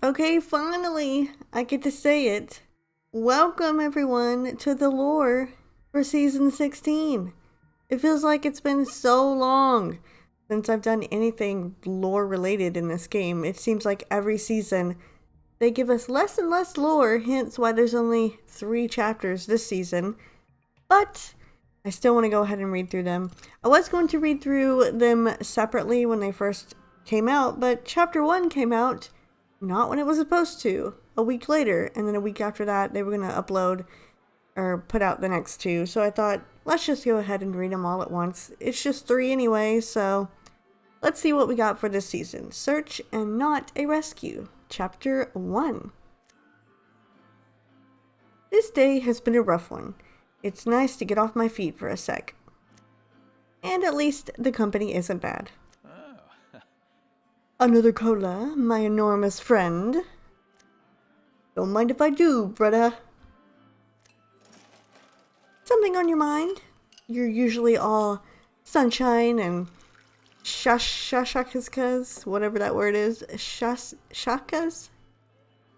Okay, finally, I get to say it. Welcome, everyone, to the lore for season 16. It feels like it's been so long since I've done anything lore related in this game. It seems like every season they give us less and less lore, hence why there's only 3 chapters this season. But I still want to go ahead and read through them. I was going to read through them separately when they first came out, but chapter 1 came out not when it was supposed to, a week later, and then a week after that they were going to upload or put out the next 2. So I thought, let's just go ahead and read them all at once. It's just 3 anyway, so let's see what we got for this season. Search and Not a Rescue, chapter 1. This day has been a rough one. It's nice to get off my feet for a sec. And at least the company isn't bad. Another cola, my enormous friend. Don't mind if I do, brother. Something on your mind? You're usually all sunshine and shashakaskas, whatever that word is. Shakas?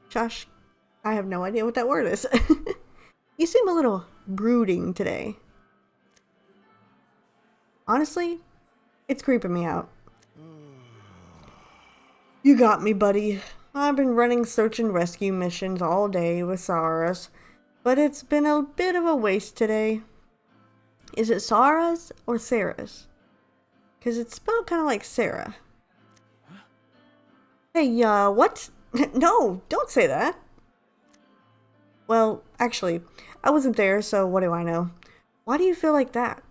Shash. I have no idea what that word is. You seem a little brooding today. Honestly, it's creeping me out. You got me, buddy. I've been running search and rescue missions all day with Sarah's, but it's been a bit of a waste today. Is it Sarah's or Sarah's? Because it's spelled kind of like Sarah. Hey, what? No, don't say that. Well, actually, I wasn't there, so what do I know? Why do you feel like that?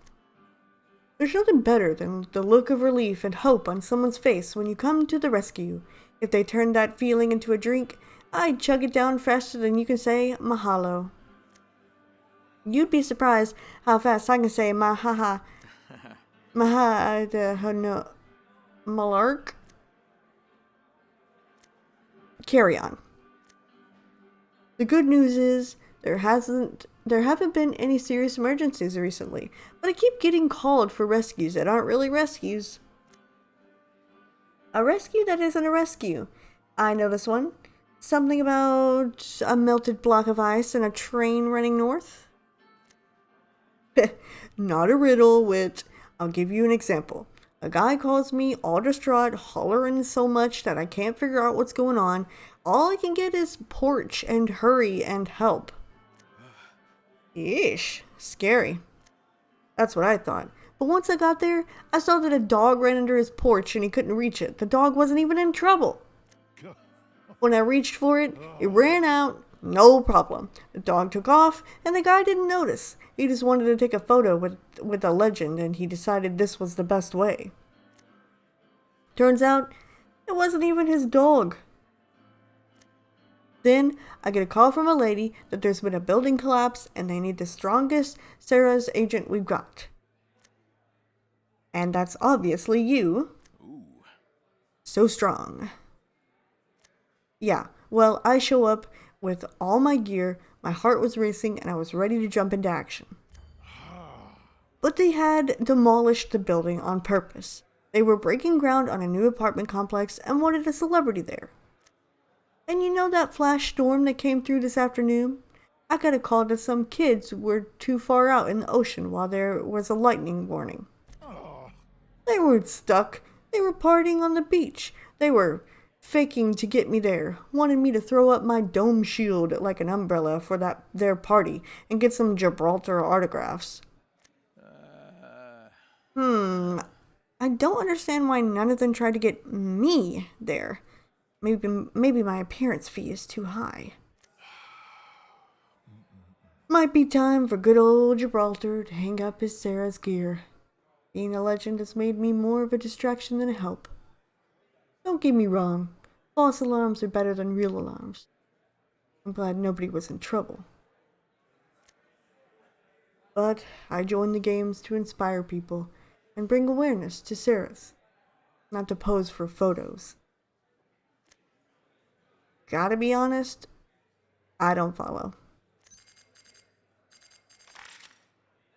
There's nothing better than the look of relief and hope on someone's face when you come to the rescue. If they turn that feeling into a drink, I'd chug it down faster than you can say mahalo. You'd be surprised how fast I can say mahaha. No, malark. Carry on. The good news is there haven't been any serious emergencies recently, but I keep getting called for rescues that aren't really rescues. A rescue that isn't a rescue. I know this one. Something about a melted block of ice and a train running north. Not a riddle, Wit. I'll give you an example. A guy calls me all distraught, hollering so much that I can't figure out what's going on. All I can get is porch and hurry and help. Yeesh, scary. That's what I thought. But once I got there, I saw that a dog ran under his porch and he couldn't reach it. The dog wasn't even in trouble. When I reached for it, it ran out, no problem. The dog took off and the guy didn't notice. He just wanted to take a photo with a legend and he decided this was the best way. Turns out, it wasn't even his dog. Then, I get a call from a lady that there's been a building collapse and they need the strongest Sarah's agent we've got. And that's obviously you. Ooh. So strong. Yeah, well, I show up with all my gear, my heart was racing, and I was ready to jump into action. But they had demolished the building on purpose. They were breaking ground on a new apartment complex and wanted a celebrity there. And you know that flash storm that came through this afternoon? I got a call that some kids were too far out in the ocean while there was a lightning warning. They weren't stuck. They were partying on the beach. They were faking to get me there, wanted me to throw up my dome shield like an umbrella for their party and get some Gibraltar autographs. I don't understand why none of them tried to get me there. Maybe my appearance fee is too high. Might be time for good old Gibraltar to hang up his Sarah's gear. Being a legend has made me more of a distraction than a help. Don't get me wrong, false alarms are better than real alarms. I'm glad nobody was in trouble. But I joined the games to inspire people and bring awareness to Sarah's, not to pose for photos. Gotta be honest, I don't follow.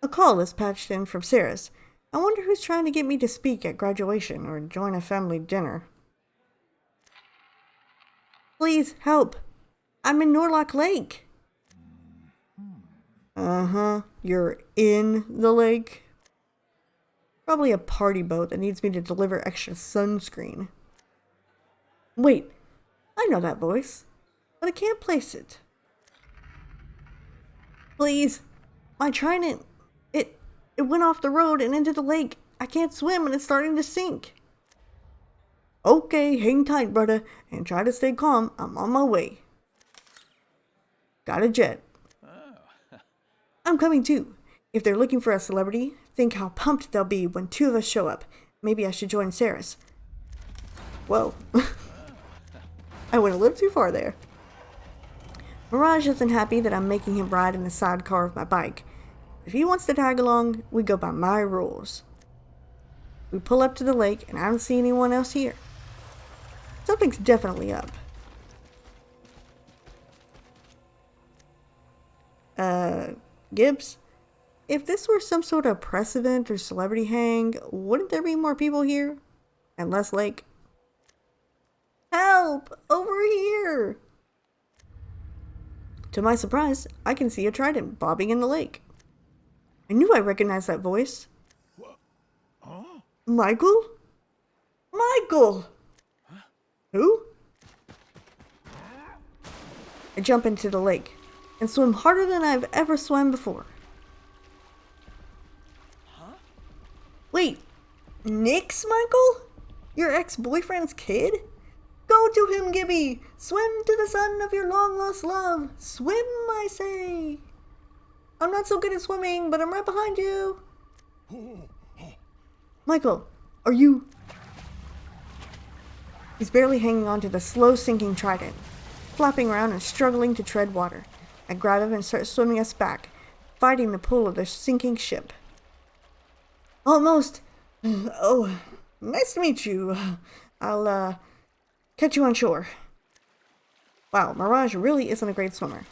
A call is patched in from Sarah's. I wonder who's trying to get me to speak at graduation or join a family dinner. Please, help. I'm in Norlock Lake. Uh-huh. You're in the lake? Probably a party boat that needs me to deliver extra sunscreen. Wait, I know that voice, but I can't place it. Please, my trident. It went off the road and into the lake. I can't swim and it's starting to sink. Okay, hang tight, brother, and try to stay calm. I'm on my way. Got a jet. I'm coming too. If they're looking for a celebrity, think how pumped they'll be when two of us show up. Maybe I should join Sarah's. Whoa. I went a little too far there. Mirage isn't happy that I'm making him ride in the sidecar of my bike. If he wants to tag along, we go by my rules. We pull up to the lake and I don't see anyone else here. Something's definitely up. Gibbs? If this were some sort of press event or celebrity hang, wouldn't there be more people here? And less lake? Help! Over here! To my surprise, I can see a trident bobbing in the lake. I knew I recognized that voice. Huh? Michael? Michael! Huh? Who? I jump into the lake and swim harder than I've ever swum before. Huh? Wait, Nick's Michael? Your ex-boyfriend's kid? Go to him, Gibby! Swim to the son of your long-lost love! Swim, I say! I'm not so good at swimming, but I'm right behind you! Michael, are you... He's barely hanging on to the slow-sinking trident, flapping around and struggling to tread water. I grab him and start swimming us back, fighting the pull of the sinking ship. Almost! Oh, nice to meet you. I'll, catch you on shore. Wow, Mirage really isn't a great swimmer.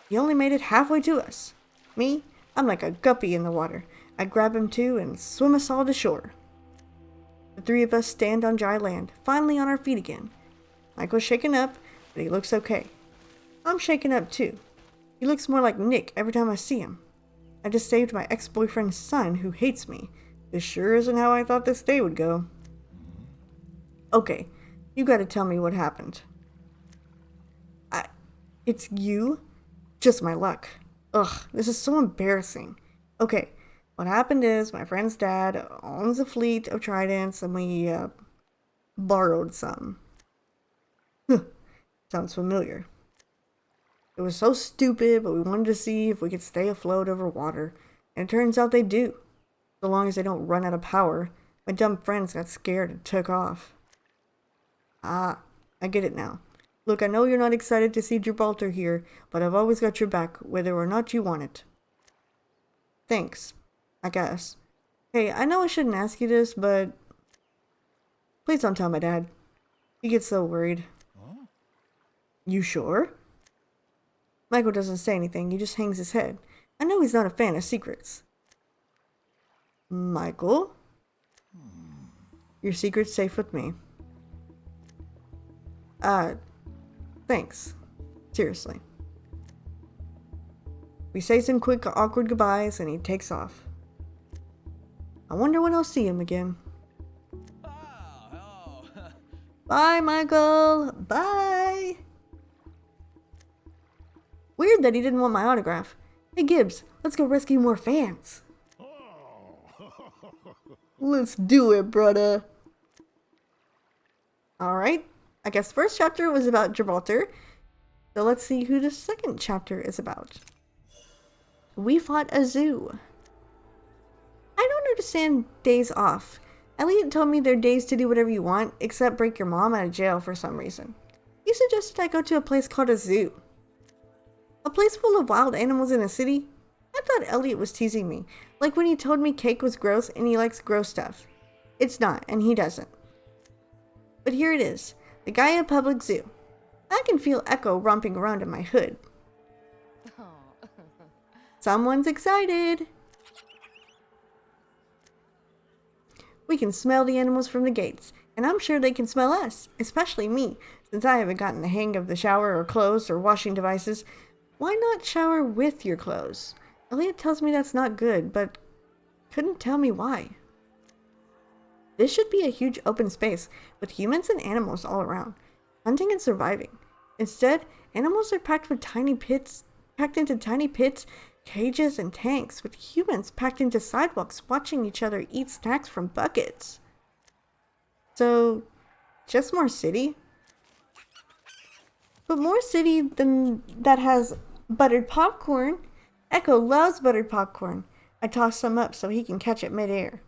He only made it halfway to us. Me, I'm like a guppy in the water. I grab him too and swim us all to shore. The three of us stand on dry land, finally on our feet again. Michael's shaken up, but he looks okay. I'm shaken up too. He looks more like Nick every time I see him. I just saved my ex-boyfriend's son who hates me. This sure isn't how I thought this day would go. Okay, you gotta tell me what happened. It's you? Just my luck. Ugh, this is so embarrassing. Okay, what happened is my friend's dad owns a fleet of tridents and we, borrowed some. Sounds familiar. It was so stupid, but we wanted to see if we could stay afloat over water. And it turns out they do. So long as they don't run out of power. My dumb friends got scared and took off. Ah, I get it now. Look, I know you're not excited to see Gibraltar here, but I've always got your back, whether or not you want it. Thanks, I guess. Hey, I know I shouldn't ask you this, but... please don't tell my dad. He gets so worried. Huh? You sure? Michael doesn't say anything, he just hangs his head. I know he's not a fan of secrets. Michael? Your secret's safe with me. Thanks. Seriously. We say some quick, awkward goodbyes, and he takes off. I wonder when I'll see him again. Oh. Bye, Michael! Bye! Weird that he didn't want my autograph. Hey, Gibbs, let's go rescue more fans. Let's do it, brother. Alright, I guess the first chapter was about Gibraltar. So let's see who the second chapter is about. We fought a zoo. I don't understand days off. Elliot told me they're days to do whatever you want, except break your mom out of jail for some reason. He suggested I go to a place called a zoo. A place full of wild animals in a city? I thought Elliot was teasing me, like when he told me cake was gross and he likes gross stuff. It's not, and he doesn't. But here it is, the Gaia Public Zoo. I can feel Echo romping around in my hood. Someone's excited! We can smell the animals from the gates. And I'm sure they can smell us, especially me, since I haven't gotten the hang of the shower or clothes or washing devices. Why not shower with your clothes? Elliot tells me that's not good, but couldn't tell me why. This should be a huge open space with humans and animals all around, hunting and surviving. Instead, animals are packed into tiny pits, cages, and tanks, with humans packed into sidewalks watching each other eat snacks from buckets. So, just more city? But more city than that has buttered popcorn. Echo loves buttered popcorn. I toss some up so he can catch it midair.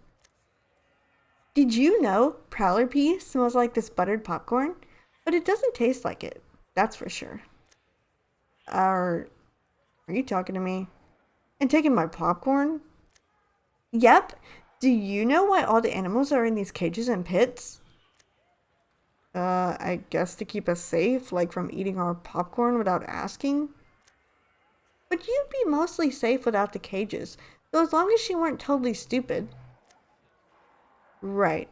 Did you know Prowler pea smells like this buttered popcorn? But it doesn't taste like it, that's for sure. Are you talking to me? And taking my popcorn? Yep. Do you know why all the animals are in these cages and pits? I guess to keep us safe, like from eating our popcorn without asking? But you'd be mostly safe without the cages, though as long as you weren't totally stupid. Right.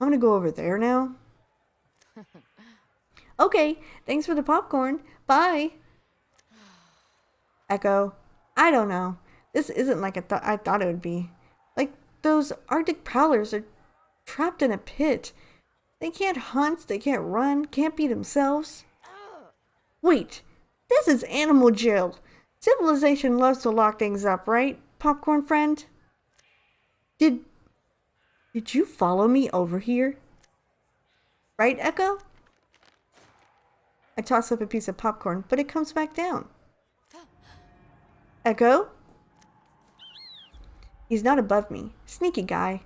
I'm gonna go over there now. Okay, thanks for the popcorn. Bye. Echo, I don't know. This isn't like I thought it would be. Like, those Arctic prowlers are trapped in a pit. They can't hunt, they can't run, can't be themselves. Wait, this is animal jail. Civilization loves to lock things up, right, popcorn friend? Did you follow me over here? Right, Echo? I toss up a piece of popcorn, but it comes back down. Echo? He's not above me. Sneaky guy.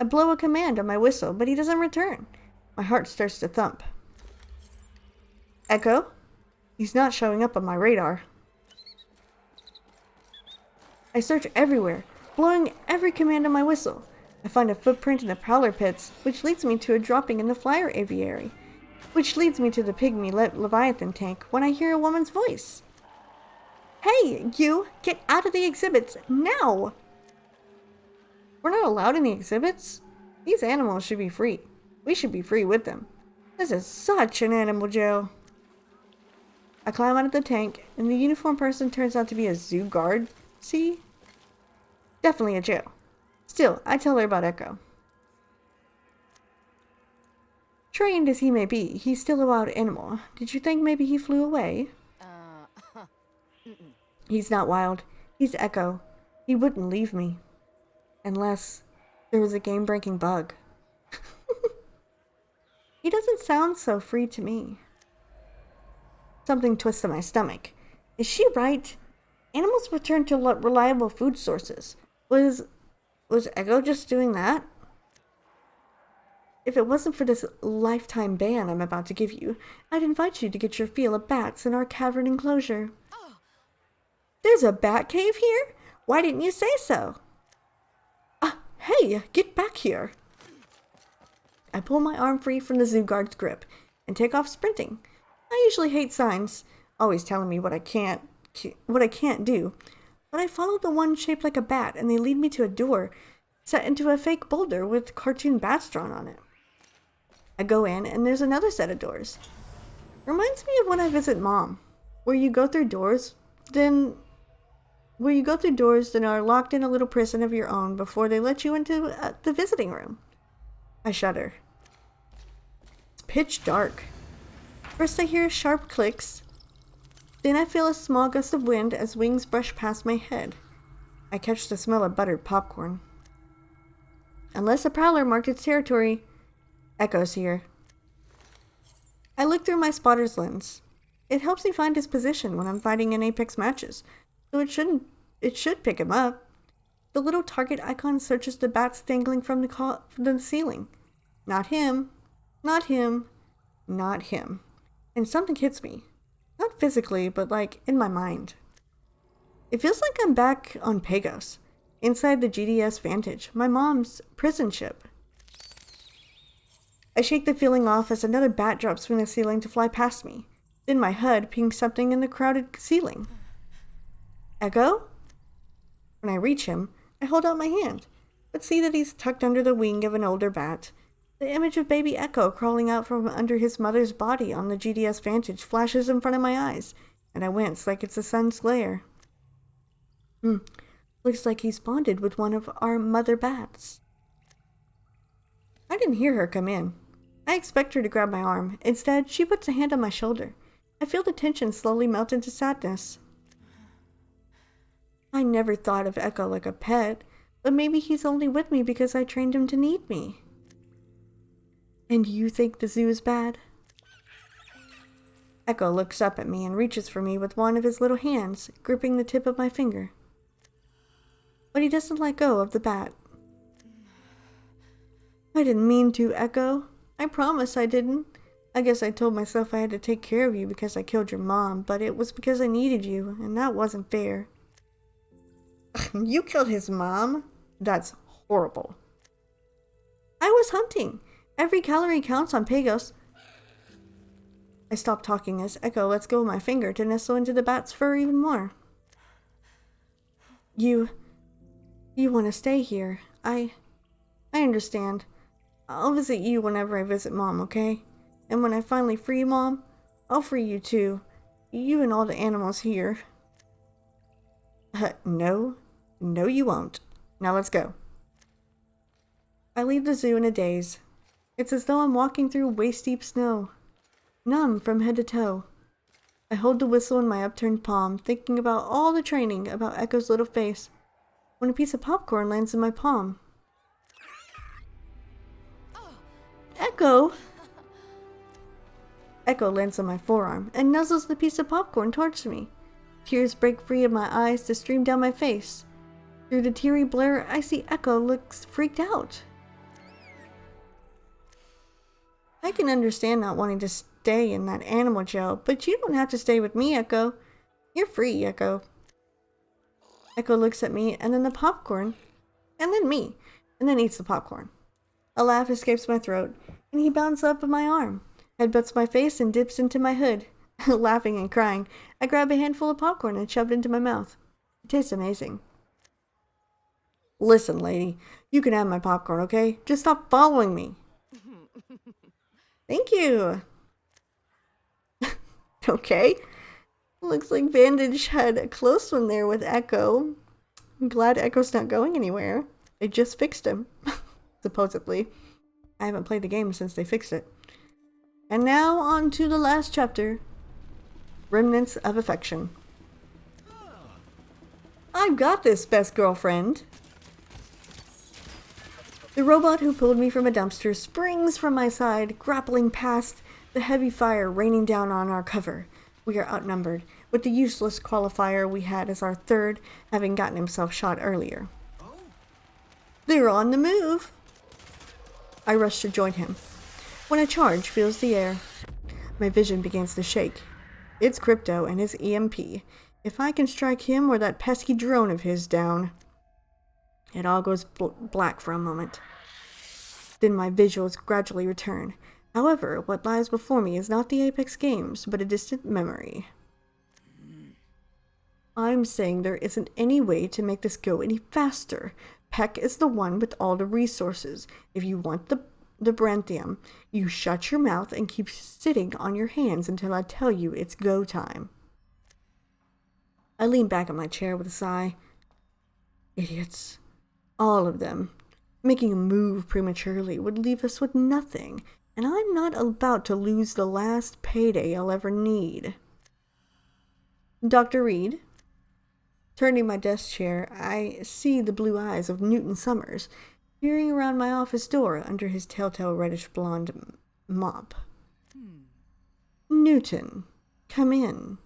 I blow a command on my whistle, but he doesn't return. My heart starts to thump. Echo? He's not showing up on my radar. I search everywhere, blowing every command on my whistle. I find a footprint in the prowler pits, which leads me to a dropping in the flyer aviary, which leads me to the pygmy Leviathan tank when I hear a woman's voice. Hey, you! Get out of the exhibits, now! We're not allowed in the exhibits? These animals should be free. We should be free with them. This is such an animal jail. I climb out of the tank, and the uniformed person turns out to be a zoo guard. See? Definitely a jail. Still, I tell her about Echo. Trained as he may be, he's still a wild animal. Did you think maybe he flew away? He's not wild. He's Echo. He wouldn't leave me. Unless there was a game-breaking bug. He doesn't sound so free to me. Something twists in my stomach. Is she right? Animals return to reliable food sources. Was Echo just doing that? If it wasn't for this lifetime ban I'm about to give you, I'd invite you to get your fill of bats in our cavern enclosure. There's a bat cave here? Why didn't you say so? Hey, get back here. I pull my arm free from the zoo guard's grip and take off sprinting. I usually hate signs, always telling me what I can't do, but I follow the one shaped like a bat and they lead me to a door set into a fake boulder with cartoon bats drawn on it. I go in and there's another set of doors. Reminds me of when I visit Mom, where you go through doors, then are locked in a little prison of your own before they let you into the visiting room. I shudder. It's pitch dark. First I hear sharp clicks. Then I feel a small gust of wind as wings brush past my head. I catch the smell of buttered popcorn. Unless a prowler marked its territory, Echo's here. I look through my spotter's lens. It helps me find his position when I'm fighting in Apex matches, so it should pick him up. The little target icon searches the bats dangling from the ceiling. Not him. Not him. Not him. And something hits me. Not physically, but like in my mind. It feels like I'm back on Pagos, inside the GDS Vantage, my mom's prison ship. I shake the feeling off as another bat drops from the ceiling to fly past me. Then my HUD pings something in the crowded ceiling. Echo? When I reach him, I hold out my hand, but see that he's tucked under the wing of an older bat. The image of baby Echo crawling out from under his mother's body on the GDS Vantage flashes in front of my eyes, and I wince like it's the sun's glare. Looks like he's bonded with one of our mother bats. I didn't hear her come in. I expect her to grab my arm. Instead, she puts a hand on my shoulder. I feel the tension slowly melt into sadness. I never thought of Echo like a pet, but maybe he's only with me because I trained him to need me. And you think the zoo is bad? Echo looks up at me and reaches for me with one of his little hands, gripping the tip of my finger. But he doesn't let go of the bat. I didn't mean to, Echo. I promise I didn't. I guess I told myself I had to take care of you because I killed your mom, but it was because I needed you, and that wasn't fair. You killed his mom? That's horrible. I was hunting. Every calorie counts on Pagos. I stop talking as Echo lets go of my finger to nestle into the bat's fur even more. You want to stay here. I understand. I'll visit you whenever I visit Mom, okay? And when I finally free Mom, I'll free you too. You and all the animals here. No, you won't. Now let's go. I leave the zoo in a daze. It's as though I'm walking through waist-deep snow, numb from head to toe. I hold the whistle in my upturned palm, thinking about all the training about Echo's little face, when a piece of popcorn lands in my palm. Echo! Echo lands on my forearm and nuzzles the piece of popcorn towards me. Tears break free of my eyes to stream down my face. Through the teary blur, I see Echo looks freaked out. I can understand not wanting to stay in that animal jail, but you don't have to stay with me, Echo. You're free, Echo. Echo looks at me, and then the popcorn, and then me, and then eats the popcorn. A laugh escapes my throat, and he bounds up my arm, headbutts my face, and dips into my hood. Laughing and crying, I grab a handful of popcorn and shove it into my mouth. It tastes amazing. Listen, lady, you can have my popcorn, okay? Just stop following me. Thank you. Okay. Looks like Bandage had a close one there with Echo. I'm glad Echo's not going anywhere. They just fixed him. Supposedly. I haven't played the game since they fixed it. And now on to the last chapter. Remnants of Affection. I've got this, best girlfriend. The robot who pulled me from a dumpster springs from my side, grappling past the heavy fire raining down on our cover. We are outnumbered, with the useless qualifier we had as our third having gotten himself shot earlier. They're on the move! I rush to join him, when a charge fills the air. My vision begins to shake. It's Crypto and his EMP. If I can strike him or that pesky drone of his down. It all goes black for a moment. Then my visuals gradually return. However, what lies before me is not the Apex games, but a distant memory. I'm saying there isn't any way to make this go any faster. Peck is the one with all the resources. If you want the Branthium, you shut your mouth and keep sitting on your hands until I tell you it's go time. I lean back in my chair with a sigh. Idiots. All of them. Making a move prematurely would leave us with nothing, and I'm not about to lose the last payday I'll ever need. Dr. Reid? Turning my desk chair, I see the blue eyes of Newton Summers peering around my office door under his telltale reddish-blonde mop. Newton, come in.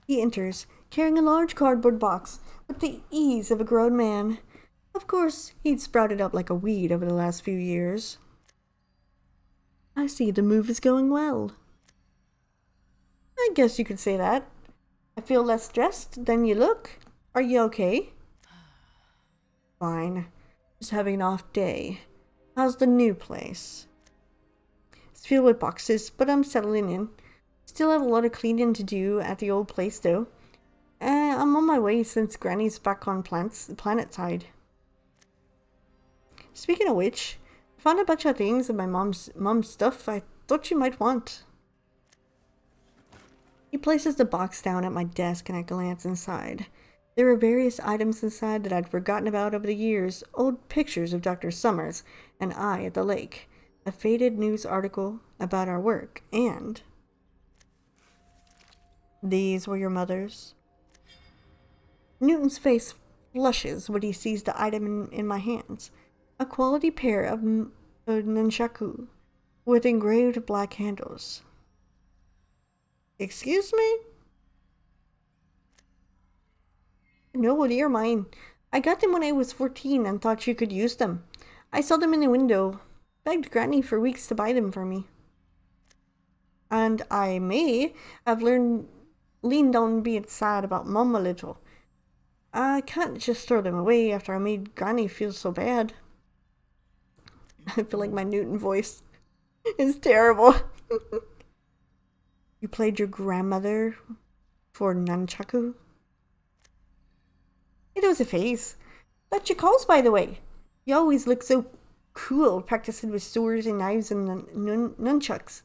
He enters, carrying a large cardboard box with the ease of a grown man. Of course, he'd sprouted up like a weed over the last few years. I see the move is going well. I guess you could say that. I feel less stressed than you look. Are you okay? Fine. Just having an off day. How's the new place? It's filled with boxes, but I'm settling in. Still have a lot of cleaning to do at the old place, though. I'm on my way since Granny's back on planet side. Speaking of which, I found a bunch of things in my mom's stuff I thought you might want. He places the box down at my desk and I glance inside. There are various items inside that I'd forgotten about over the years. Old pictures of Dr. Summers and I at the lake. A faded news article about our work. And these were your mother's. Newton's face flushes when he sees the item in my hands. A quality pair of nunchaku with engraved black handles. Excuse me? No, they're mine. I got them when I was 14 and thought you could use them. I saw them in the window. Begged Granny for weeks to buy them for me. And I may have leaned on being sad about Mum a little. I can't just throw them away after I made Granny feel so bad. I feel like my Newton voice is terrible. You played your grandmother for nunchaku? It was a phase. That's your calls, by the way. You always look so cool practicing with swords and knives and nunchucks.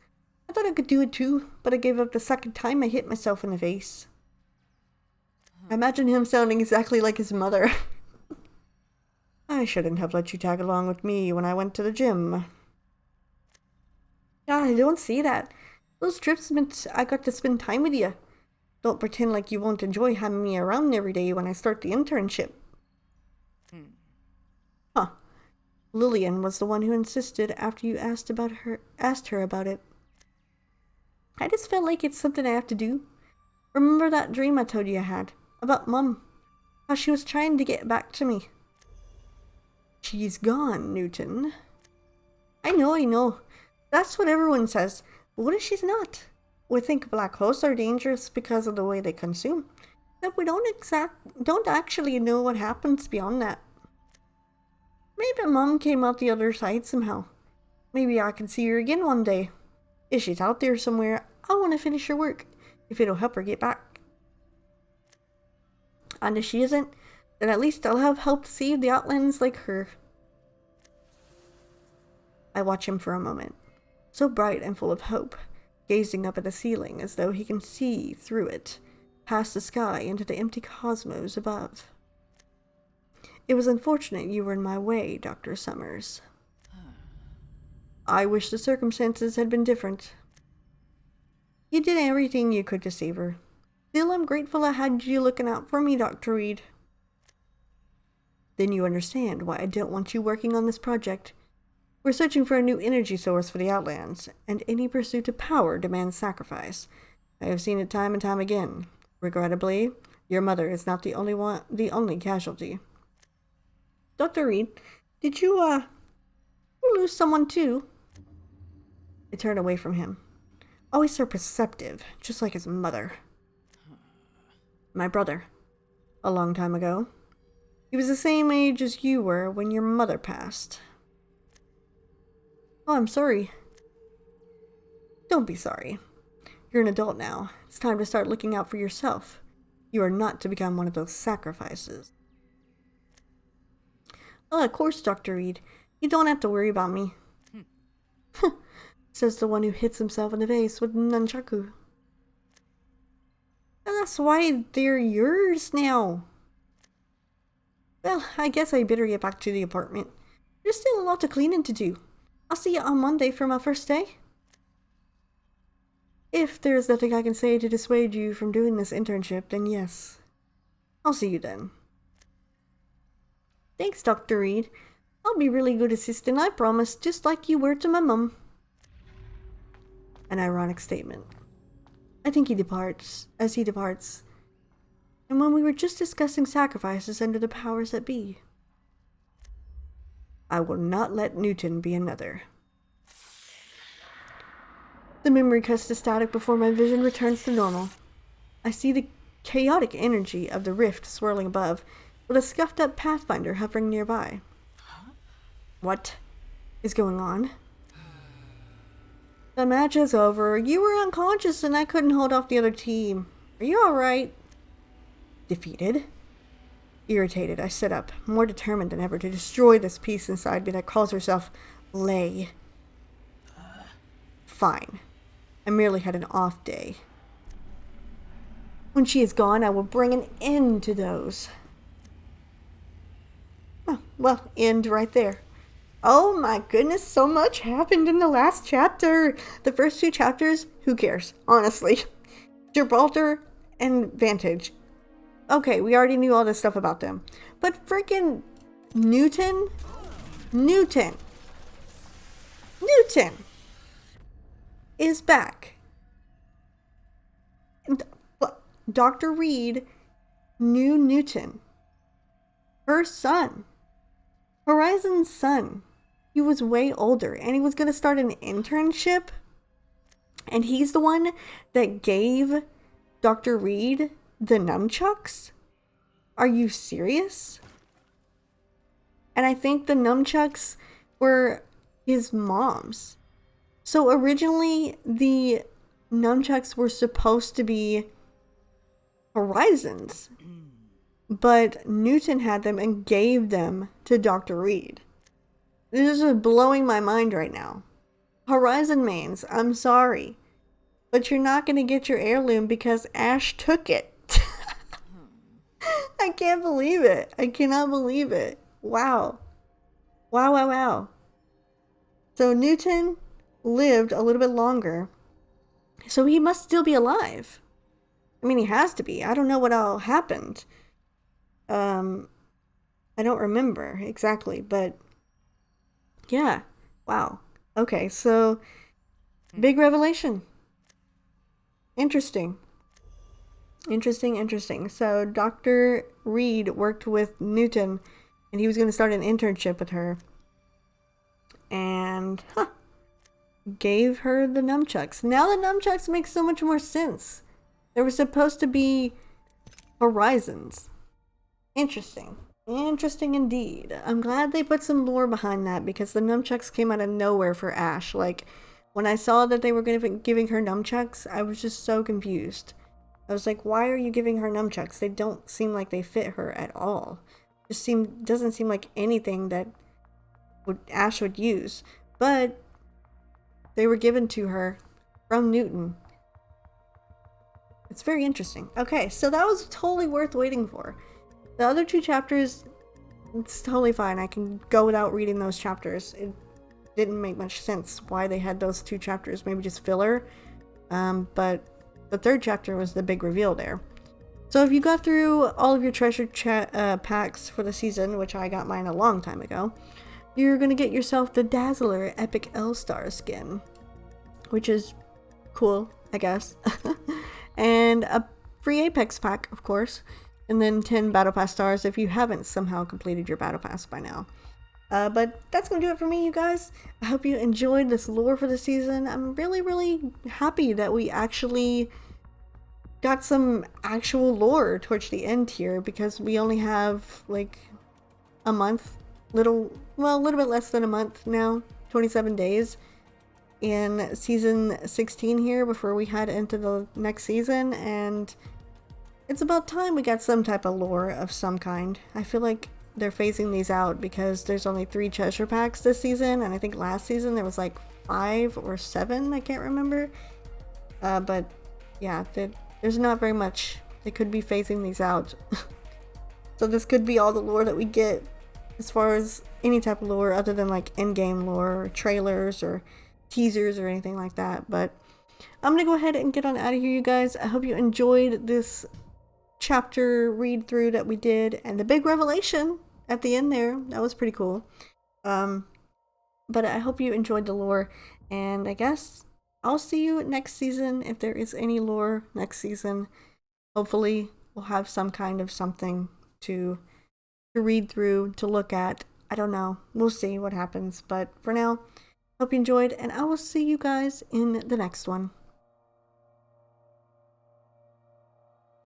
I thought I could do it too, but I gave up the second time I hit myself in the face. I imagine him sounding exactly like his mother. I shouldn't have let you tag along with me when I went to the gym. I don't see that. Those trips meant I got to spend time with you. Don't pretend like you won't enjoy having me around every day when I start the internship. Huh. Lillian was the one who insisted after you asked her about it. I just felt like it's something I have to do. Remember that dream I told you I had? About Mum. How she was trying to get back to me. She's gone, Newton. I know. That's what everyone says. But what if she's not? We think black holes are dangerous because of the way they consume. But we don't actually know what happens beyond that. Maybe Mum came out the other side somehow. Maybe I can see her again one day. If she's out there somewhere, I want to finish her work, if it'll help her get back. And if she isn't, then at least I'll have helped save the Outlands like her. I watch him for a moment, so bright and full of hope, gazing up at the ceiling as though he can see through it, past the sky into the empty cosmos above. It was unfortunate you were in my way, Dr. Summers. I wish the circumstances had been different. You did everything you could to save her. Still, I'm grateful I had you looking out for me, Dr. Reid. Then you understand why I don't want you working on this project. We're searching for a new energy source for the Outlands, and any pursuit of power demands sacrifice. I have seen it time and time again. Regrettably, your mother is not the only casualty. Dr. Reid, did you lose someone too? I turn away from him. Always so perceptive, just like his mother. My brother. A long time ago. He was the same age as you were when your mother passed. Oh, I'm sorry. Don't be sorry. You're an adult now. It's time to start looking out for yourself. You are not to become one of those sacrifices. Oh, of course, Dr. Reid. You don't have to worry about me. Says the one who hits himself in the face with nunchaku. And that's why they're yours now. Well, I guess I better get back to the apartment. There's still a lot of cleaning to do. I'll see you on Monday for my first day. If there's nothing I can say to dissuade you from doing this internship, then yes. I'll see you then. Thanks, Dr. Reid. I'll be really good assistant, I promise, just like you were to my mum. An ironic statement. I think he departs, and when we were just discussing sacrifices under the powers that be. I will not let Newton be another. The memory cuts to static before my vision returns to normal. I see the chaotic energy of the rift swirling above, with a scuffed up Pathfinder hovering nearby. What is going on? The match is over. You were unconscious and I couldn't hold off the other team. Are you alright? Defeated? Irritated, I sit up, more determined than ever to destroy this piece inside me that calls herself lay. Fine. I merely had an off day. When she is gone, I will bring an end to those. Oh, well, end right there. Oh my goodness, so much happened in the last chapter. The first 2 chapters, who cares? Honestly. Gibraltar and Vantage. Okay, we already knew all this stuff about them. But freaking Newton is back. And Dr. Reid knew Newton. Her son. Horizon's son. He was way older and he was going to start an internship. And he's the one that gave Dr. Reid the nunchucks? Are you serious? And I think the nunchucks were his mom's. So originally the nunchucks were supposed to be Horizon's. But Newton had them and gave them to Dr. Reid. This is blowing my mind right now. Horizon mains, I'm sorry. But you're not going to get your heirloom because Ash took it. I can't believe it. I cannot believe it. Wow. Wow. So Newton lived a little bit longer. So he must still be alive. I mean, he has to be. I don't know what all happened. I don't remember exactly, but yeah. Wow. Okay, so big revelation. Interesting. So Dr. Reid worked with Newton and he was going to start an internship with her. And gave her the nunchucks. Now the nunchucks make so much more sense. They were supposed to be Horizons. Interesting indeed. I'm glad they put some lore behind that because the nunchucks came out of nowhere for Ash. Like, when I saw that they were giving her nunchucks, I was just so confused. I was like, why are you giving her nunchucks? They don't seem like they fit her at all. Doesn't seem like anything that Ash would use. But they were given to her from Newton. It's very interesting. Okay, so that was totally worth waiting for. The other 2 chapters, it's totally fine. I can go without reading those chapters. It didn't make much sense why they had those 2 chapters. Maybe just filler. But the 3rd chapter was the big reveal there. So if you got through all of your treasure packs for the season, which I got mine a long time ago, you're going to get yourself the Dazzler Epic L-Star skin, which is cool, I guess. And a free Apex pack, of course. And then 10 Battle Pass stars if you haven't somehow completed your Battle Pass by now. But that's going to do it for me, you guys. I hope you enjoyed this lore for the season. I'm really, really happy that we actually got some actual lore towards the end here because we only have like a month, a little bit less than a month now, 27 days in season 16 here before we head into the next season, and it's about time we got some type of lore of some kind. I feel like they're phasing these out because there's only 3 treasure packs this season, and I think last season there was like 5 or 7, I can't remember. But yeah, there's not very much. They could be phasing these out. So this could be all the lore that we get as far as any type of lore other than like in-game lore or trailers or teasers or anything like that. But I'm gonna go ahead and get on out of here, you guys. I hope you enjoyed this chapter read through that we did and the big revelation at the end there. That was pretty cool. But I hope you enjoyed the lore, and I guess I'll see you next season if there is any lore next season. Hopefully we'll have some kind of something to read through, to look at. I don't know. We'll see what happens. But for now, hope you enjoyed, and I will see you guys in the next one.